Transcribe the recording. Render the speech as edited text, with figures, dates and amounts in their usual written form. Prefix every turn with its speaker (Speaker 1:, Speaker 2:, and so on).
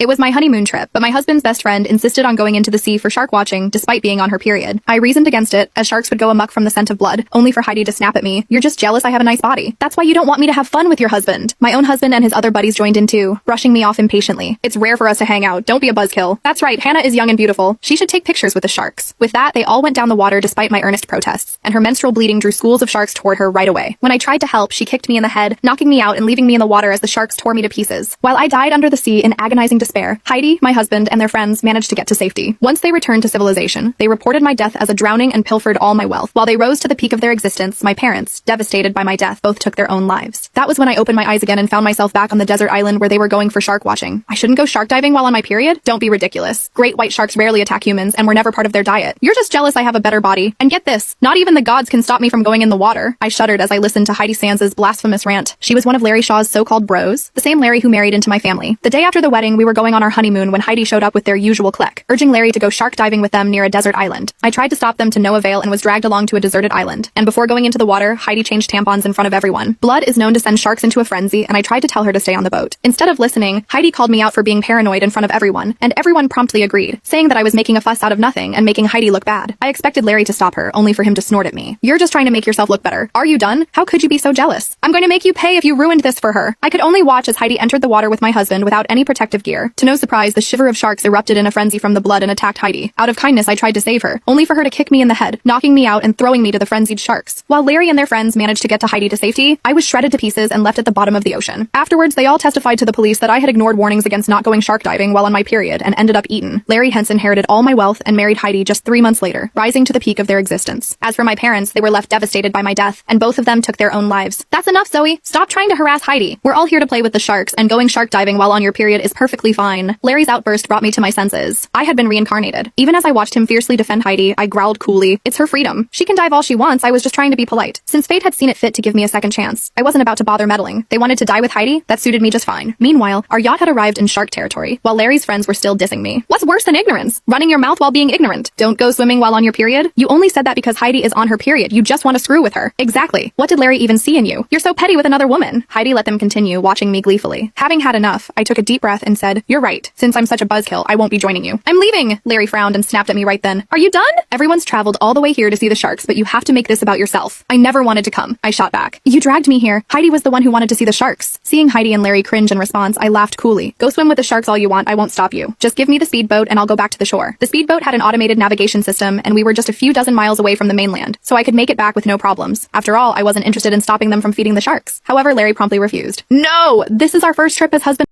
Speaker 1: It was my honeymoon trip, but my husband's best friend insisted on going into the sea for shark watching despite being on her period. I reasoned against it, as sharks would go amok from the scent of blood, only for Heidi to snap at me. "You're just jealous I have a nice body. That's why you don't want me to have fun with your husband." My own husband and his other buddies joined in too, brushing me off impatiently. "It's rare for us to hang out. Don't be a buzzkill. That's right, Hannah is young and beautiful. She should take pictures with the sharks." With that, they all went down the water despite my earnest protests, and her menstrual bleeding drew schools of sharks toward her right away. When I tried to help, she kicked me in the head, knocking me out and leaving me in the water as the sharks tore me to pieces. While I died under the sea in agonizing despair, Heidi, my husband, and their friends managed to get to safety. Once they returned to civilization, they reported my death as a drowning and pilfered all my wealth. While they rose to the peak of their existence, my parents, devastated by my death, both took their own lives. That was when I opened my eyes again and found myself back on the desert island where they were going for shark watching. I shouldn't go shark diving while on my period? Don't be ridiculous. Great white sharks rarely attack humans and were never part of their diet. You're just jealous I have a better body. And get this, not even the gods can stop me from going in the water. I shuddered as I listened to Heidi Sands' blasphemous rant. She was one of Larry Shaw's so-called bros, the same Larry who married into my family. The day after the wedding, we were going on our honeymoon when Heidi showed up with their usual clique, urging Larry to go shark diving with them near a desert island. I tried to stop them to no avail and was dragged along to a deserted island. And before going into the water, Heidi changed tampons in front of everyone. Blood is known to send sharks into a frenzy, and I tried to tell her to stay on the boat. Instead of listening, Heidi called me out for being paranoid in front of everyone, and everyone promptly agreed, saying that I was making a fuss out of nothing and making Heidi look bad. I expected Larry to stop her, only for him to snort at me. "You're just trying to make yourself look better. Are you done? How could you be so jealous? I'm going to make you pay if you ruined this for her." I could only watch as Heidi entered the water with my husband without any protective gear. To no surprise, the shiver of sharks erupted in a frenzy from the blood and attacked Heidi. Out of kindness, I tried to save her, only for her to kick me in the head, knocking me out and throwing me to the frenzied sharks. While Larry and their friends managed to get to Heidi to safety, I was shredded to pieces and left at the bottom of the ocean. Afterwards, they all testified to the police that I had ignored warnings against not going shark diving while on my period and ended up eaten. Larry hence inherited all my wealth and married Heidi just 3 months later, rising to the peak of their existence. As for my parents, they were left devastated by my death, and both of them took their own lives. "That's enough, Zoe. Stop trying to harass Heidi. We're all here to play with the sharks, and going shark diving while on your period is perfectly fine." Larry's outburst brought me to my senses. I had been reincarnated. Even as I watched him fiercely defend Heidi, I growled coolly, "It's her freedom. She can dive all she wants. I was just trying to be polite." Since fate had seen it fit to give me a second chance, I wasn't about to bother meddling. They wanted to die with Heidi? That suited me just fine. Meanwhile, our yacht had arrived in shark territory, while Larry's friends were still dissing me. What's worse than ignorance? Running your mouth while being ignorant. Don't go swimming while on your period? You only said that because Heidi is on her period. You just want to screw with her. Exactly. What did Larry even see in you? You're so petty with another woman. Heidi let them continue, watching me gleefully. Having had enough, I took a deep breath and said, "You're right. Since I'm such a buzzkill, I won't be joining you." "I'm leaving." Larry frowned and snapped at me right then. "Are you done? Everyone's traveled all the way here to see the sharks, but you have to make this about yourself." "I never wanted to come," I shot back. "You dragged me here. Heidi was the one who wanted to see the sharks." Seeing Heidi and Larry cringe in response, I laughed coolly. "Go swim with the sharks all you want. I won't stop you. Just give me the speedboat and I'll go back to the shore." The speedboat had an automated navigation system, and we were just a few dozen miles away from the mainland, so I could make it back with no problems. After all, I wasn't interested in stopping them from feeding the sharks. However, Larry promptly refused. "No! This is our first trip as husband